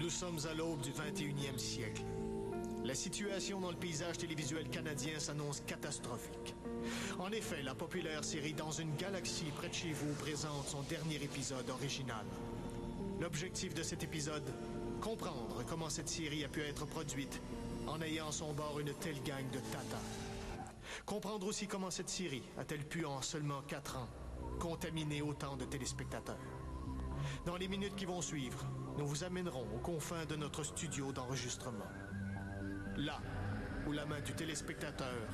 Nous sommes à l'aube du 21e siècle. La situation dans le paysage télévisuel canadien s'annonce catastrophique. En effet, la populaire série Dans une galaxie près de chez vous présente son dernier épisode original. L'objectif de cet épisode, comprendre comment cette série a pu être produite en ayant à son bord une telle gang de tatas. Comprendre aussi comment cette série a-t-elle pu, en seulement 4 ans, contaminer autant de téléspectateurs. Dans les minutes qui vont suivre, nous vous amènerons aux confins de notre studio d'enregistrement. Là où la main du téléspectateur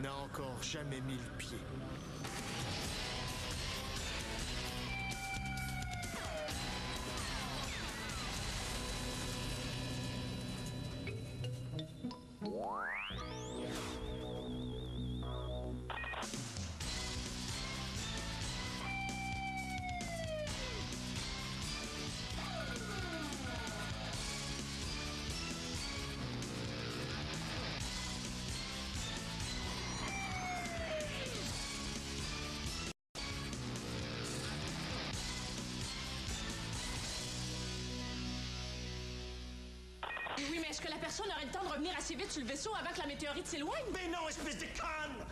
n'a encore jamais mis le pied. Oui, mais est-ce que la personne aurait le temps de revenir assez vite sur le vaisseau avant que la météorite s'éloigne? Mais non, espèce de conne!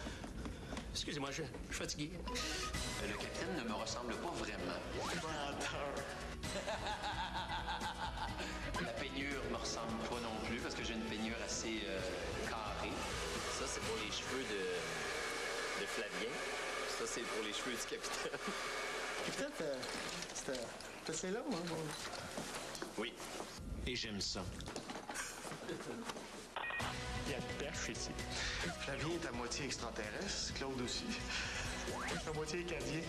Excusez-moi, je suis fatigué. Le capitaine ne me ressemble pas vraiment. La peignure me ressemble pas non plus parce que j'ai une peignure assez carrée. Ça, c'est pour les cheveux de Flavien. Ça, c'est pour les cheveux du capitaine. Capitaine, c'était assez long, hein? Bon. Oui. Et j'aime ça. Il y a de perche ici. Flavien est à moitié extraterrestre, Claude aussi. À moitié acadien.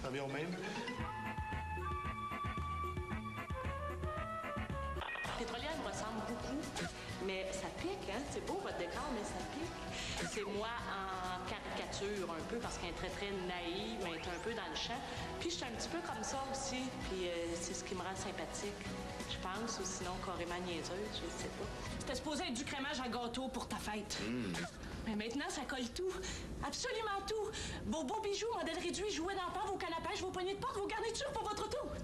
Revient au même. Pétrolière me ressemble beaucoup, mais ça pique, hein? C'est beau votre décor, mais ça pique. C'est moi en caricature un peu, parce qu'elle est très, très naïve, mais elle est un peu dans le champ. Puis je suis un petit peu comme ça aussi, puis c'est ce qui me rend sympathique, je pense, ou sinon carrément niaiseuse, je sais pas. C'était supposé être du crémage à gâteau pour ta fête. Mais maintenant, ça colle tout. Absolument tout. Vos beaux bijoux, modèle réduit, jouets d'enfants, vos cannes à pêche, vos poignées de porte, vos garnitures pour votre auto. OK,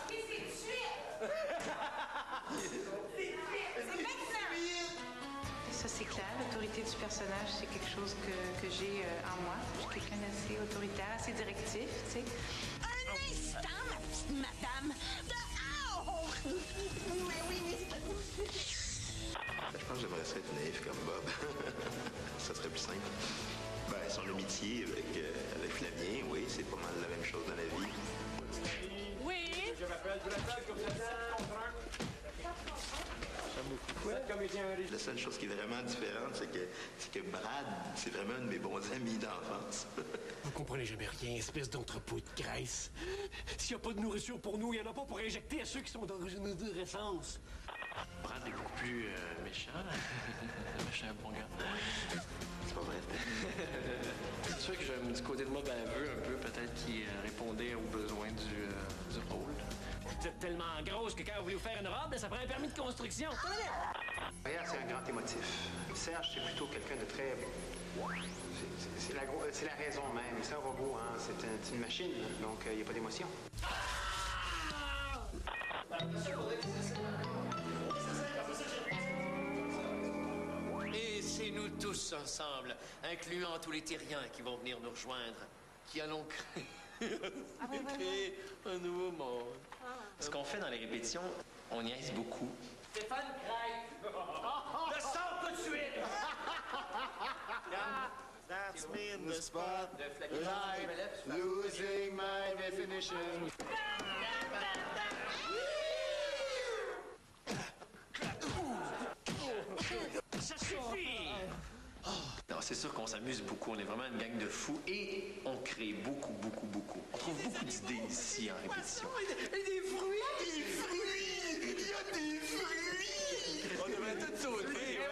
c'est de suite! C'est maintenant! Ça, c'est clair. L'autorité du personnage, c'est quelque chose que j'ai en moi. Je suis quelqu'un d'assez autoritaire, assez directif, tu sais. Un instant, ma petite madame! Dehors! Mais oui, mais... Je pense que j'aimerais ça être naïf comme Bob. Ça serait plus simple. Ben, son amitié avec Flavien, oui, c'est pas mal la même chose dans la vie. Oui? Je m'appelle comme ça, La seule chose qui est vraiment différente, c'est que Brad, c'est vraiment un de mes bons amis d'enfance. Vous comprenez jamais rien, espèce d'entrepôt de graisse. S'il n'y a pas de nourriture pour nous, il n'y en a pas pour injecter à ceux qui sont dans une essence. Brad est beaucoup plus méchant. Méchant, bon gars. C'est pas vrai. C'est sûr que j'ai un petit côté de moi baveux un peu, peut-être qui répondait aux besoins du rôle. Vous êtes tellement grosse que quand vous voulez vous faire une robe, ça prend un permis de construction. Regarde, c'est un grand émotif. Serge, c'est plutôt quelqu'un de très... C'est la raison même. C'est un robot, hein. C'est une machine, donc il n'y a pas d'émotion. Et c'est nous tous ensemble, incluant tous les terriens qui vont venir nous rejoindre, qui allons créer un nouveau monde. Ce qu'on fait dans les répétitions, on niaise beaucoup. Stéphane Craig! Le sort tout de suite! That's me in the spot, losing my definition. Ça suffit! Non, c'est sûr qu'on s'amuse beaucoup, on est vraiment une gang de fous et on crée beaucoup, beaucoup, beaucoup. On trouve beaucoup d'idées ici en répétition. Et des fruits! Des fruits! Il y a des fruits! On devrait tout sauter, ouais.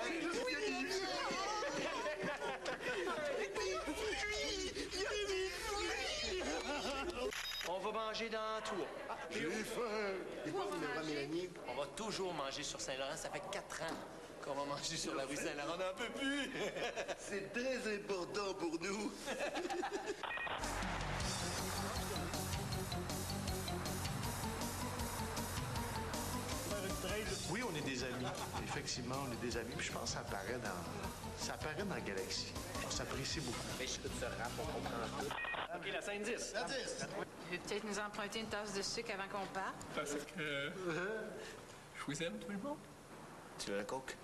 On va manger dans la tour. J'ai faim! On va toujours manger sur Saint-Laurent. Ça fait 4 ans qu'on va manger sur la rue Saint-Laurent. On n'en peut plus. C'est très important pour nous. des amis. Effectivement, on est des amis. Puis je pense que ça apparaît dans Galaxy. On s'apprécie beaucoup. Mais je écoute ce rap, on comprend tout. OK, la scène 10. La 10. Tu veux peut-être nous emprunter une tasse de sucre avant qu'on parte? Parce que... je vous aime, tout le monde. Tu veux un coke?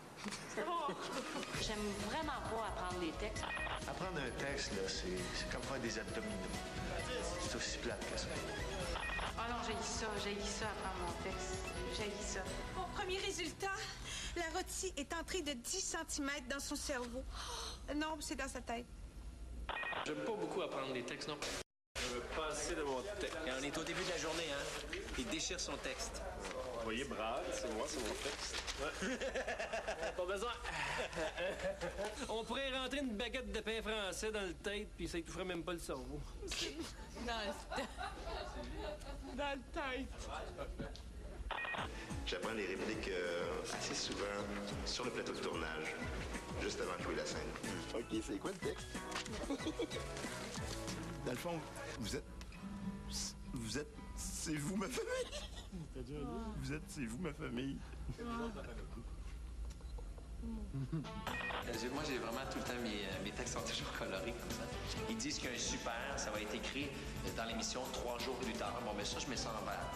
J'aime vraiment pas apprendre des textes. Apprendre un texte, là, c'est comme faire des abdominaux. C'est aussi plate que ça. Oh non, j'ai ça apprendre mon texte. J'ai ça. Mon premier résultat, la rôtie est entrée de 10 cm dans son cerveau. Non, c'est dans sa tête. J'aime pas beaucoup apprendre des textes, non. Je veux passer de mon texte. Et on est au début de la journée, hein? Il déchire son texte. Vous voyez, Brad, c'est moi, c'est mon texte. Ouais. Pas besoin. On pourrait rentrer une baguette de pain français dans le tête, puis ça étoufferait même pas le cerveau. Dans le tête. J'apprends les répliques assez souvent sur le plateau de tournage, juste avant de jouer la scène. OK, c'est quoi le texte? Dans le fond, c'est vous ma famille. C'est vous ma famille. Moi, j'ai vraiment tout le temps, mes textes sont toujours colorés comme ça. Ils disent qu'un super, ça va être écrit dans l'émission 3 jours plus tard. Bon, mais ça, je mets ça en vert.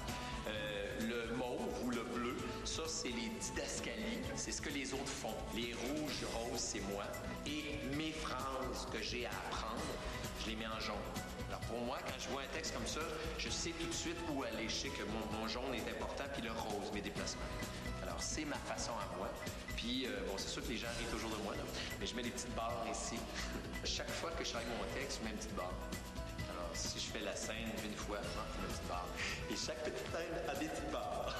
Le mauve ou le bleu, ça, c'est les didascalies. C'est ce que les autres font. Les rouges, roses, c'est moi. Et mes phrases que j'ai à apprendre, je les mets en jaune. Alors, pour moi, quand je vois un texte comme ça, je sais tout de suite où aller. Je sais que mon jaune est important, puis le rose, mes déplacements. Alors, c'est ma façon à moi. Puis, bon, c'est sûr que les gens rient toujours de moi, là. Mais je mets des petites barres ici. Chaque fois que je travaille mon texte, je mets une petite barre. Alors, si je fais la scène une fois, je mets une petite barre. Et chaque petite scène a des petites barres.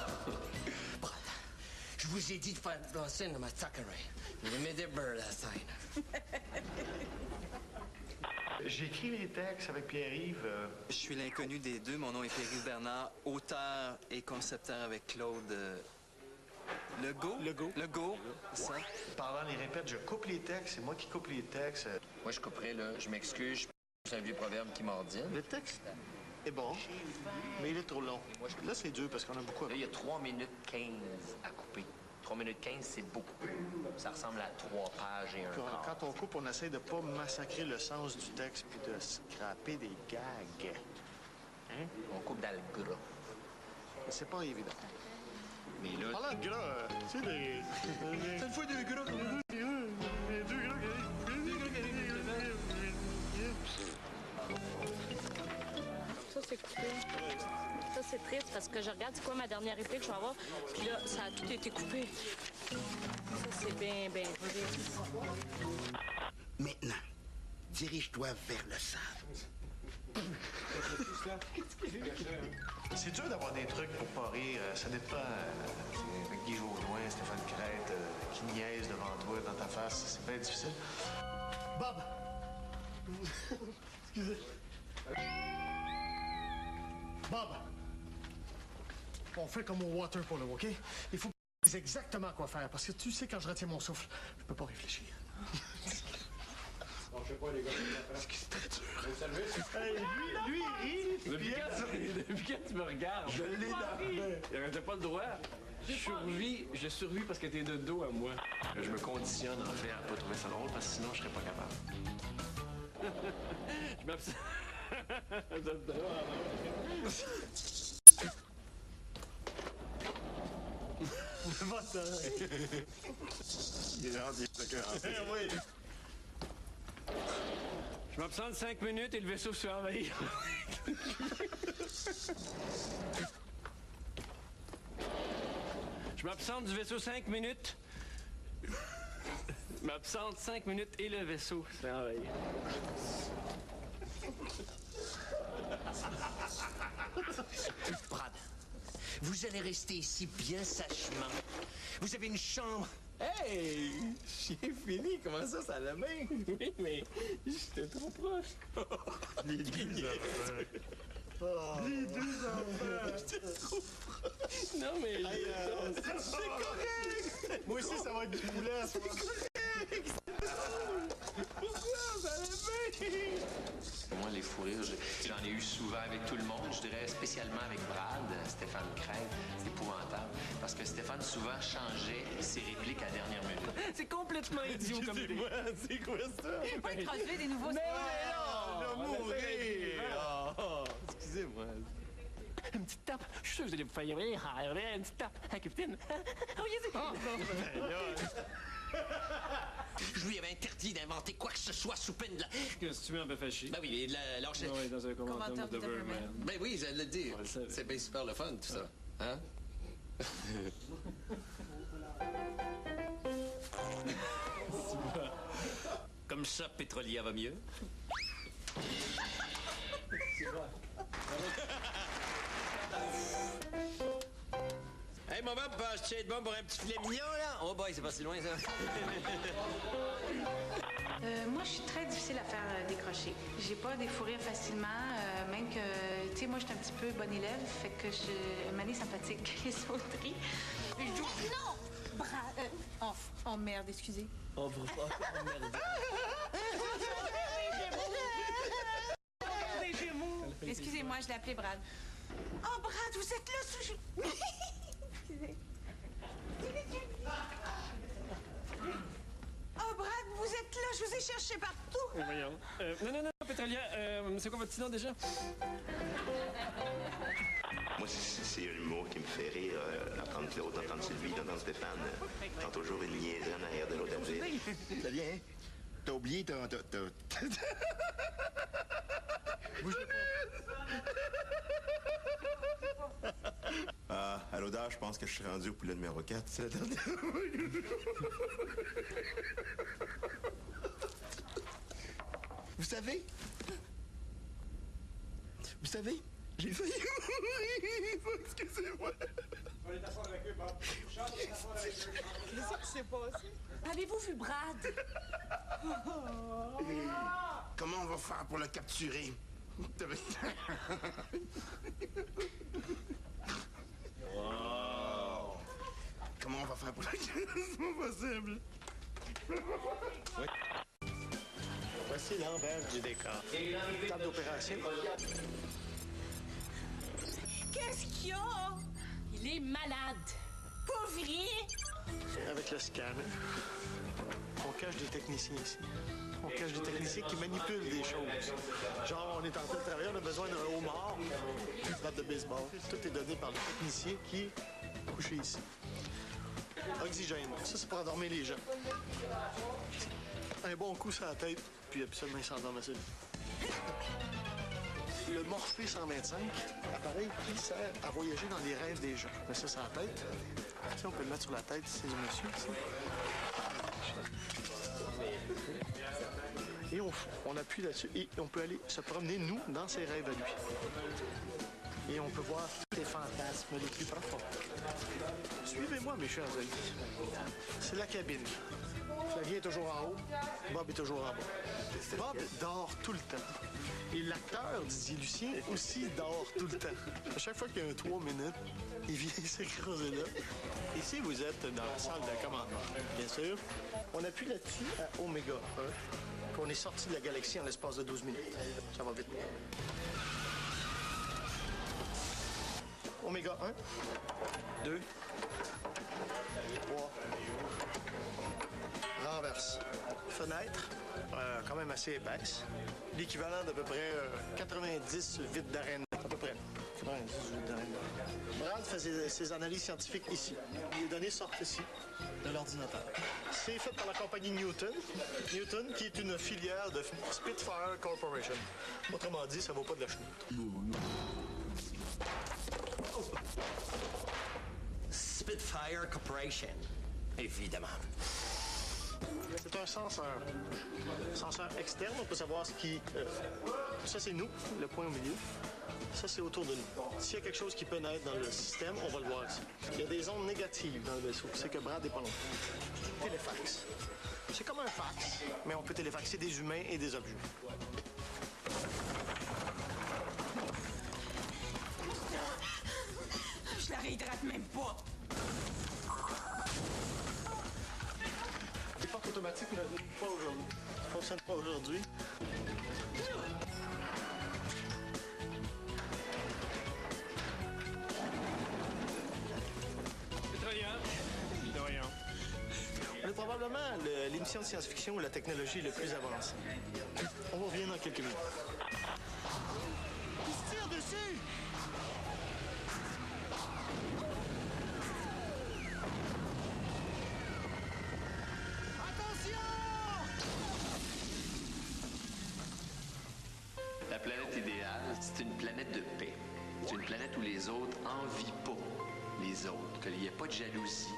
Je vous ai dit de faire la scène dans ma Thackeray. Vous mettez des beurre la scène. J'écris les textes avec Pierre-Yves. Je suis l'inconnu des deux. Mon nom est Pierre-Yves Bernard, auteur et concepteur avec Claude Legault, ça. Pendant les répètes, je coupe les textes. C'est moi qui coupe les textes. Moi, je couperais, là. Je m'excuse. C'est un vieux proverbe qui m'ordine. Le texte est bon, mais il est trop long. Là, c'est dur parce qu'on a beaucoup... Là, il y a 3 minutes 15 à couper. 3 minutes 15, c'est beaucoup. Ça ressemble à 3 pages et un quart. Quand on coupe, on essaie de pas massacrer le sens du texte puis de scraper des gags. Hein? On coupe dans le gras. C'est pas évident. Mais là... Parlant de gras, tu sais, t'as une fois deux gras. Ça, c'est coupé. Ça, c'est triste parce que je regarde c'est quoi ma dernière réplique que je vais avoir. Puis là, ça a tout été coupé. Ça, c'est bien triste. Maintenant, dirige-toi vers le sable. C'est dur d'avoir des trucs pour pas rire. Ça dépend. Avec Guy Jodoin, Stéphane Crête, qui niaise devant toi, dans ta face. C'est pas difficile. Bob! Excusez. Bob! On fait comme au water polo, OK? Il faut que tu dises exactement quoi faire, parce que tu sais, quand je retiens mon souffle, je peux pas réfléchir. Bon, je sais pas, les gars. C'est très dur. Vous savez, Hey, lui, il rit. Depuis quand tu me regardes? Je l'ai dans... T'as pas le droit. Je survis parce que t'es de dos à moi. Je me conditionne, en fait, à pas trouver ça drôle, parce que sinon, je serais pas capable. Je m'absente. Vous êtes drôle. Il est rendu. Oui. Je m'absente 5 minutes et le vaisseau se fait envahir. Je m'absente du vaisseau 5 minutes. Je m'absente 5 minutes et le vaisseau se fait envahir. Brad, vous allez rester ici bien sagement. Vous avez une chambre. Hey! J'ai fini. Comment ça, ça allait bien? Oui, mais j'étais trop proche. Les deux enfants. Oh. Les deux enfants. J'étais trop proche. Non, mais... C'est correct! Moi aussi, ça va être du poulet à soir. C'est correct! Pourquoi? Ça allait bien! Moi, les fous rires, j'en ai eu souvent. souvent avec tout le monde, je dirais spécialement avec Brad, Stéphane Craig. C'est épouvantable. Parce que Stéphane souvent changeait ses répliques à la dernière minute. C'est complètement idiot comme idée. C'est quoi ça? Faut pas introduire des nouveaux... Mais Je vais mourir! Oh, excusez-moi. Une petite tape. Je suis sûr que vous allez vous faire rire. Une petite tape. Hein, capitaine? Oh, Je lui avais interdit d'inventer quoi que ce soit sous peine de la... Qu'est-ce que tu veux un peu fâché? Ben oui, de la lâcher. Oui, dans un commentaire de Doberman. Ben oui, j'allais le dire. C'est bien super le fun, tout ça. Hein? Comme ça, Pétrolia va mieux. Hey, mon homme, penses-tu être bon pour un petit filet mignon, là? Oh boy, c'est pas si loin, ça. Moi, je suis très difficile à faire décrocher. J'ai pas des fous rires facilement, même que, tu sais, moi, je suis un petit peu bonne élève, fait que une année, ça me fatigue les sauteries. Non! Oh merde, excusez. Oh, merde. Excusez-moi, je l'ai appelé Brad. Oh, Brad, vous êtes là sous... Excusez. Oh, Brad, vous êtes là, je vous ai cherché partout. Voyons. Non, Pétrolia, c'est quoi votre petit nom déjà? Moi, c'est l'humour qui me fait rire. D'entendre Sylvie, d'entendre Stéphane. T'as toujours une niaiserie en arrière de l'autre avril. Ça vient, hein? T'as oublié ton... À l'odeur, je pense que je suis rendu au poulet numéro 4. C'est la dernière. Vous savez, j'ai failli mourir. Excusez-moi. Qu'est-ce qui s'est passé? Avez-vous vu Brad? Comment on va faire pour le capturer? Wow. Comment on va faire pour le capturer? C'est pas possible. Oui. Voici l'envers du décor. Table d'opération. Qu'est-ce qu'il y a? Il est malade. Pas vrai? Avec le scanner, on cache des techniciens ici. On cache des techniciens qui manipulent des choses. Genre, on est en train de travailler, on a besoin d'un homard, une batte de baseball. Tout est donné par le technicien qui est couché ici. Oxygène, ça c'est pour endormir les gens. Un bon coup sur la tête, puis absolument ils s'endorment assez vite. Le Morphée 125, appareil qui sert à voyager dans les rêves des gens. On met ça sur la tête. Tu sais, on peut le mettre sur la tête, c'est le monsieur ici. Et on appuie là-dessus et on peut aller se promener, nous, dans ses rêves à lui. Et on peut voir les fantasmes les plus profonds. Suivez-moi, mes chers amis. C'est la cabine. Flavien est toujours en haut, Bob est toujours en bas. Bob dort tout le temps. Et l'acteur, Didier Lucien, aussi dort tout le temps. À chaque fois qu'il y a un 3 minutes, il vient s'écraser là. Ici, vous êtes dans la salle de commandement, bien sûr. On appuie là-dessus à Oméga 1, puis on est sorti de la galaxie en l'espace de 12 minutes. Ça va vite. Oméga 1, 2, 3, renverse. Fenêtre, quand même assez épaisse. L'équivalent d'à peu près 90 vides d'arène. À peu près. 90 vides d'arène. Brad fait ses analyses scientifiques ici. Les données sortent ici, de l'ordinateur. C'est fait par la compagnie Newton. Newton, qui est une filière de Spitfire Corporation. Autrement dit, ça vaut pas de la chenoute. Spitfire Corporation, évidemment. C'est un senseur. Senseur externe, on peut savoir ce qui... ça, c'est nous, le point au milieu. Ça, c'est autour de nous. S'il y a quelque chose qui peut naître dans le système, on va le voir ici. Il y a des ondes négatives dans le vaisseau. C'est que Brad est pas loin. Téléfax. C'est comme un fax, mais on peut téléfaxer des humains et des objets. Je la réhydrate même pas. Les portes automatiques ne fonctionnent pas aujourd'hui. probablement l'émission de science-fiction où la technologie est le plus avancée. On revient dans quelques minutes. Il se tire dessus! La planète idéale, c'est une planète de paix. C'est une planète où les autres envient pas les autres, qu'il n'y ait pas de jalousie.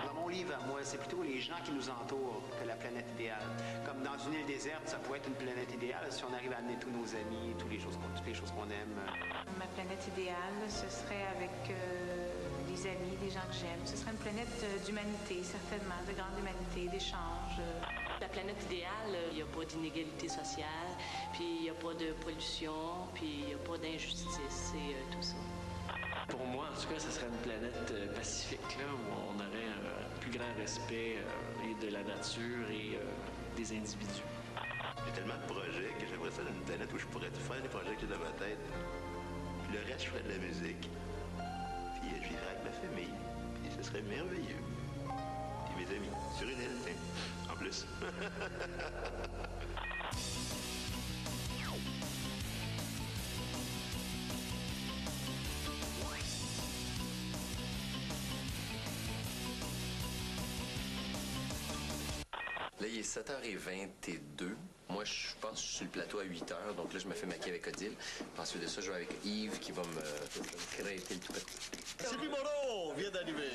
Dans mon livre à moi, c'est plutôt les gens qui nous entourent que la planète idéale. Comme dans une île déserte, ça pourrait être une planète idéale si on arrive à amener tous nos amis, toutes les choses qu'on aime. Ma planète idéale, ce serait avec des amis, des gens que j'aime. Ce serait une planète d'humanité, certainement, de grande humanité, d'échange. La planète idéale, il n'y a pas d'inégalité sociale, puis il n'y a pas de pollution, puis il n'y a pas d'injustice et tout ça. Pour moi, en tout cas, ce serait une planète pacifique, là, où on aurait un plus grand respect et de la nature et des individus. J'ai tellement de projets que j'aimerais ça dans une planète où je pourrais tout faire les projets que j'ai dans ma tête. Puis le reste, je ferais de la musique. Puis je vivrais avec ma famille. Puis ce serait merveilleux. Puis mes amis, sur une île, tiens. En plus. Là, il est 7h22. Moi, je pense que je suis sur le plateau à 8h. Donc là, je me fais maquiller avec Odile. Puis ensuite de ça, je vais avec Yves qui va me crêter le tout petit. Sylvie Moreau vient d'arriver.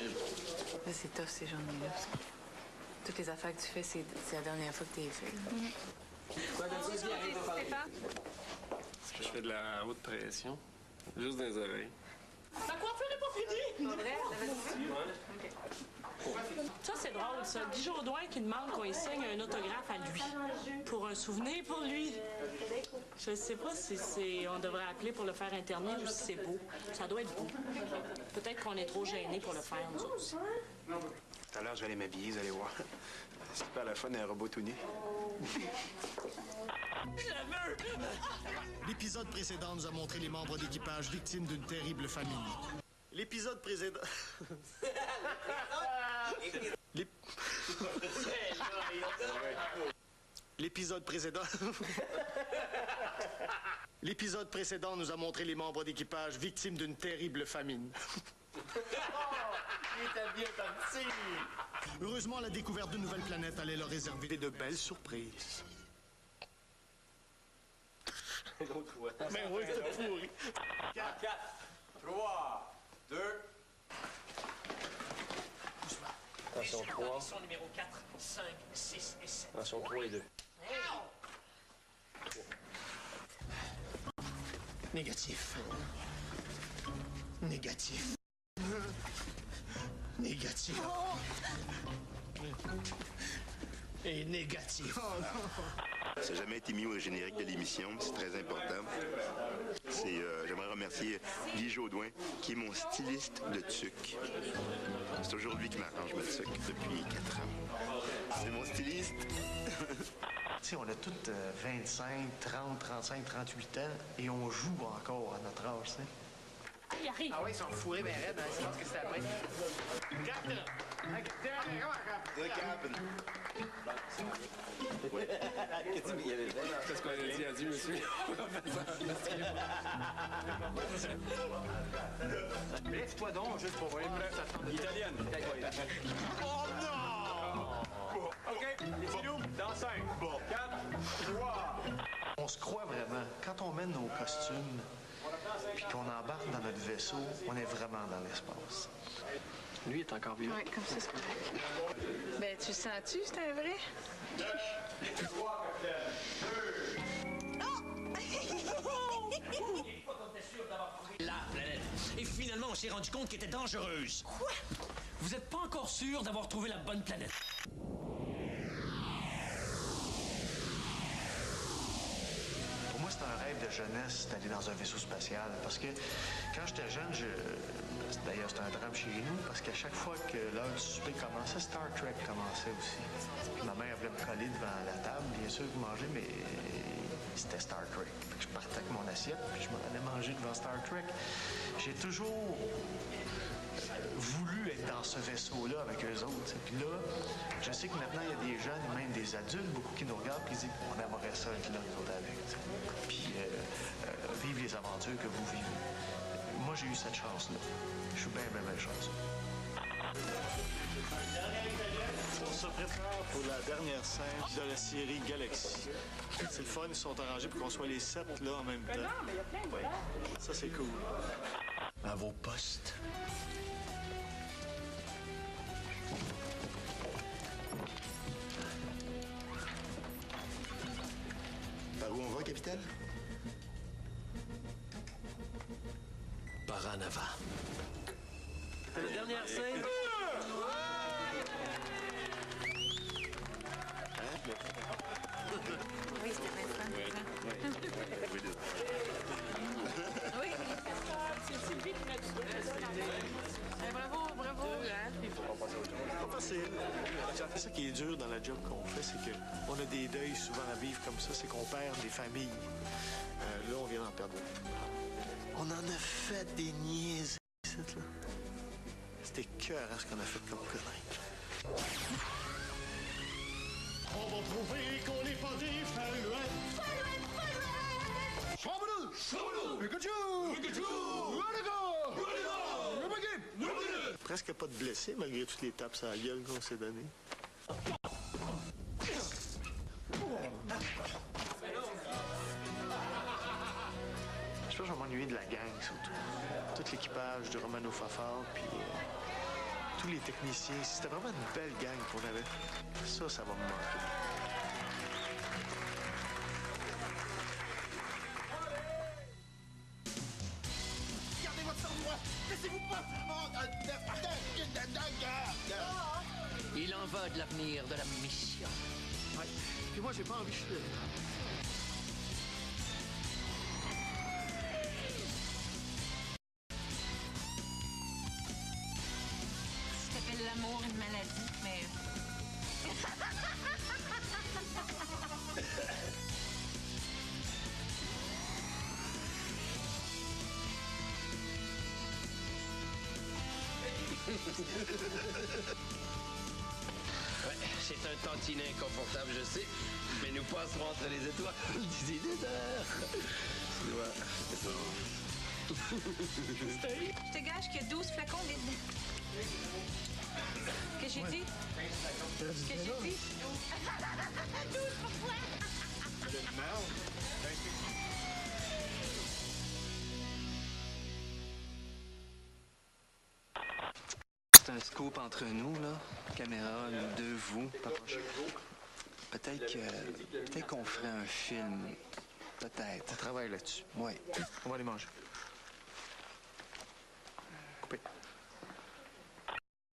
Là, c'est tough, ces journées-là. Toutes les affaires que tu fais, c'est la dernière fois que tu les fais. Bonjour, Stéphane. Je fais de la haute pression. Juste dans les oreilles. Ma coiffure n'est pas finie! Pas vrai? T'avais trouvé? OK. Ça, c'est drôle, ça. Guy Jodoin qui demande qu'on lui signe un autographe à lui. Pour un souvenir pour lui. Je ne sais pas si on devrait appeler pour le faire interner ou si c'est beau. Ça doit être beau. Peut-être qu'on est trop gênés pour le faire, nous autres. Tout à l'heure, je vais aller m'habiller, vous allez voir. C'est super la fun, un robot tout nu. L'épisode précédent nous a montré les membres d'équipage victimes d'une terrible famine. L'épisode précédent... L'épisode précédent... L'épisode précédent nous a montré les membres d'équipage victimes d'une terrible famine. Il était bien parti! Heureusement, la découverte d'une nouvelle planète allait leur réserver de belles surprises. Mais oui, c'était pourri. 4, 3, 2... Attention 3. numéro 4, 5, 6 et 7. Attention 3 et 2. Négatif. Négatif. Négatif. Et négatif. Ça n'a jamais été mis au générique de l'émission, c'est très important. J'aimerais remercier Guy Jodoin, qui est mon styliste de tuque. C'est aujourd'hui qui m'arrange ma tuque depuis 4 ans. C'est mon styliste. Tu sais, on a toutes 25, 30, 35, 38 ans et on joue encore à notre âge, tu sais. Il arrive. Ah oui, ils sont fourrés, mais raides, hein, je pense que c'est après. The Captain. Qu'est-ce qu'on a dit? Adieu, monsieur. Lève-toi donc, juste pour voir. Italienne. Oh non! OK, laissez-nous dans 5, 4, 3... On se croit vraiment. Quand on met nos costumes puis qu'on embarque dans notre vaisseau, on est vraiment dans l'espace. Lui est encore vivant. Oui, comme ça, c'est correct. Ben, tu le sens-tu, c'est un vrai? La planète. Et finalement, on s'est rendu compte qu'elle était dangereuse. Quoi? Vous n'êtes pas encore sûr d'avoir trouvé la bonne planète. Pour moi, c'est un rêve de jeunesse d'aller dans un vaisseau spatial. Parce que quand j'étais jeune, d'ailleurs, c'était un drame chez nous, parce qu'à chaque fois que l'heure du souper commençait, Star Trek commençait aussi. Puis ma mère voulait me coller devant la table, bien sûr, pour manger, mais c'était Star Trek. Fait que je partais avec mon assiette, puis je m'en allais manger devant Star Trek. J'ai toujours voulu être dans ce vaisseau-là avec eux autres. Puis là, je sais que maintenant, il y a des jeunes et même des adultes, beaucoup qui nous regardent et qui disent « On aimerait ça être là, nous autres, avec. » Puis vivre les aventures que vous vivez. Moi, j'ai eu cette chance-là. Je suis bien chanceux. On se prépare pour la dernière scène de la série Galaxy. C'est le fun, ils sont arrangés pour qu'on soit les 7 là en même temps. Non, mais il y a plein de Ouais. Ça, c'est cool. À vos postes. Par où on va, capitaine? Par en avant. La dernière scène. Oui, c'était bien fun. Oui. C'est Sylvie qui m'a dit ça. Bravo. Pas facile. C'est ça qui est dur dans la job qu'on fait, c'est qu'on a des deuils souvent à vivre comme ça, c'est qu'on perd des familles. Là, on vient d'en perdre. On en a fait des niaiseries, là. C'était cœur à ce qu'on a fait comme conneries. On va prouver qu'on n'est pas des faluets. Presque pas de blessés malgré toutes les tapes à la gueule qu'on s'est données. Je pense que je vais m'ennuyer de la gang, surtout. Tout l'équipage de Romano Fafard, puis tous les techniciens. C'était vraiment une belle gang qu'on avait. Ça va me manquer. Gardez votre sang-froid! Laissez-vous pas! Il en va de l'avenir de la mission. Ouais. Puis moi, j'ai pas envie de chier. Ça s'appelle l'amour, une maladie, mais... Ouais, c'est un tantinet inconfortable, je sais, mais nous passerons entre les étoiles d'ici des heures. Je te gage qu'il y a 12 flacons là-dedans. Qu'est-ce que j'ai dit? Qu'est-ce que j'ai dit? 12 pourquoi? C'est un scoop entre nous, là. Caméra, nous deux, vous. Peut-être qu'on ferait un film. Peut-être. On travaille là-dessus. Oui. On va aller manger.